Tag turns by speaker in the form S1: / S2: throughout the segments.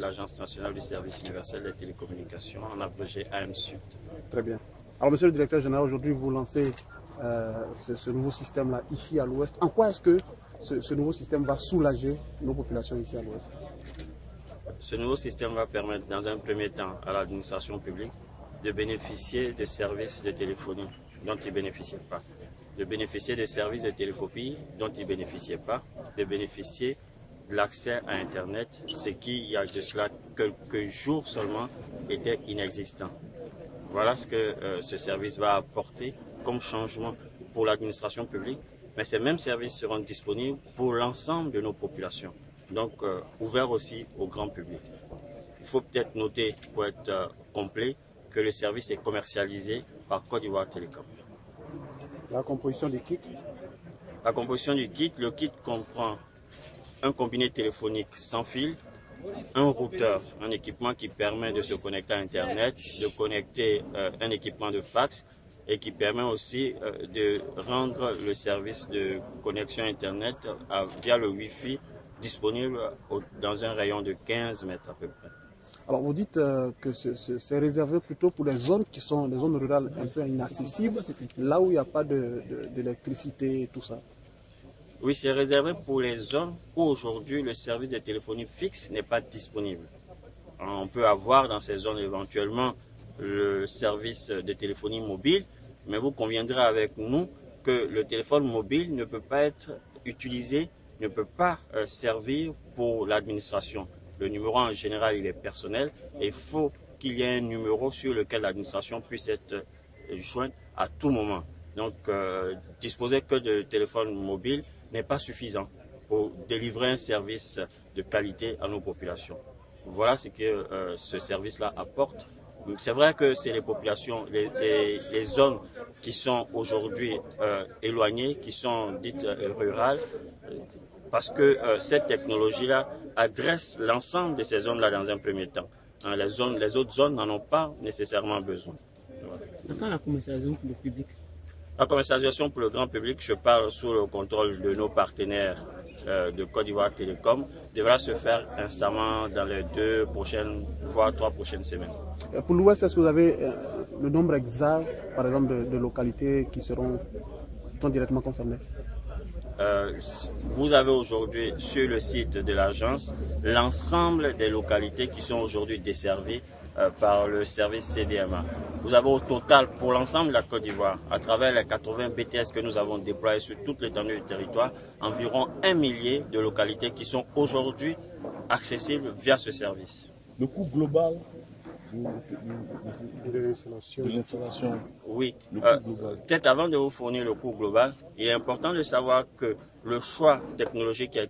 S1: l'Agence nationale du service universel des télécommunications, en abrégé AMSUT.
S2: Très bien. Alors, monsieur le directeur général, aujourd'hui, vous lancez ce nouveau système-là ici à l'Ouest. En quoi est-ce que ce nouveau système va soulager nos populations ici à l'Ouest?
S1: Ce nouveau système va permettre, dans un premier temps, à l'administration publique de bénéficier de services de téléphonie dont ils ne bénéficiaient pas, de bénéficier de services de télécopie dont ils ne bénéficiaient pas, de bénéficier de l'accès à Internet, ce qui, il y a de cela quelques jours seulement, était inexistant. Voilà ce que ce service va apporter comme changement pour l'administration publique, mais ces mêmes services seront disponibles pour l'ensemble de nos populations, donc ouverts aussi au grand public. Il faut peut-être noter, pour être complet, que le service est commercialisé par Côte d'Ivoire Télécom.
S2: La composition du kit?
S1: La composition du kit, le kit comprend un combiné téléphonique sans fil, un routeur, un équipement qui permet de se connecter à Internet, de connecter un équipement de fax et qui permet aussi de rendre le service de connexion Internet via le Wi-Fi disponible dans un rayon de 15 mètres à peu près.
S2: Alors vous dites que c'est réservé plutôt pour les zones qui sont des zones rurales un peu inaccessibles, là où il n'y a pas d'électricité et tout ça.
S1: Oui, c'est réservé pour les zones où aujourd'hui le service de téléphonie fixe n'est pas disponible. On peut avoir dans ces zones éventuellement le service de téléphonie mobile, mais vous conviendrez avec nous que le téléphone mobile ne peut pas être utilisé, ne peut pas servir pour l'administration. Le numéro en général, il est personnel et il faut qu'il y ait un numéro sur lequel l'administration puisse être jointe à tout moment. Donc, disposer que de téléphone mobile n'est pas suffisant pour délivrer un service de qualité à nos populations. Voilà ce que ce service-là apporte. C'est vrai que c'est les populations, les zones qui sont aujourd'hui éloignées, qui sont dites rurales, parce que cette technologie-là adresse l'ensemble de ces zones-là dans un premier temps. Les autres zones n'en ont pas nécessairement besoin.
S3: Maintenant, la commercialisation pour le public.
S1: La commercialisation pour le grand public, je parle sous le contrôle de nos partenaires de Côte d'Ivoire Télécom, devra se faire instamment dans les 2 prochaines, voire 3 prochaines semaines.
S2: Pour l'Ouest, est-ce que vous avez le nombre exact, par exemple, de localités qui seront directement concernées?
S1: Vous avez aujourd'hui sur le site de l'agence l'ensemble des localités qui sont aujourd'hui desservies par le service CDMA. Vous avez au total pour l'ensemble de la Côte d'Ivoire, à travers les 80 BTS que nous avons déployés sur toute l'étendue du territoire, environ 1 millier de localités qui sont aujourd'hui accessibles via ce service.
S4: Le coût global de l'installation.
S1: Oui, peut-être avant de vous fournir le coût global, il est important de savoir que le choix technologique qui a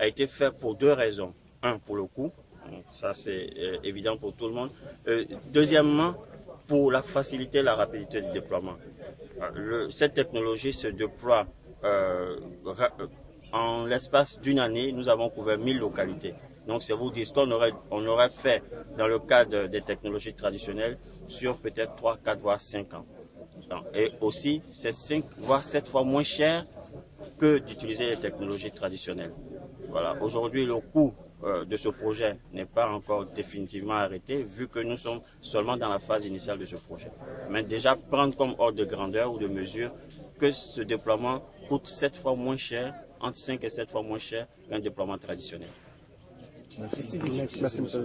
S1: été fait pour 2 raisons. Un, pour le coût, ça c'est évident pour tout le monde. Deuxièmement, pour la facilité et la rapidité du déploiement. Cette technologie se déploie en l'espace d'une année, nous avons couvert 1000 localités. Donc c'est vous dire ce qu'on aurait fait dans le cadre des technologies traditionnelles sur peut-être 3, 4, voire 5 ans. Et aussi, c'est 5 voire 7 fois moins cher que d'utiliser les technologies traditionnelles. Voilà. Aujourd'hui, le coût de ce projet n'est pas encore définitivement arrêté, vu que nous sommes seulement dans la phase initiale de ce projet. Mais déjà, prendre comme ordre de grandeur ou de mesure que ce déploiement coûte 7 fois moins cher, entre 5 et 7 fois moins cher qu'un déploiement traditionnel.
S3: Merci.
S2: Merci, monsieur.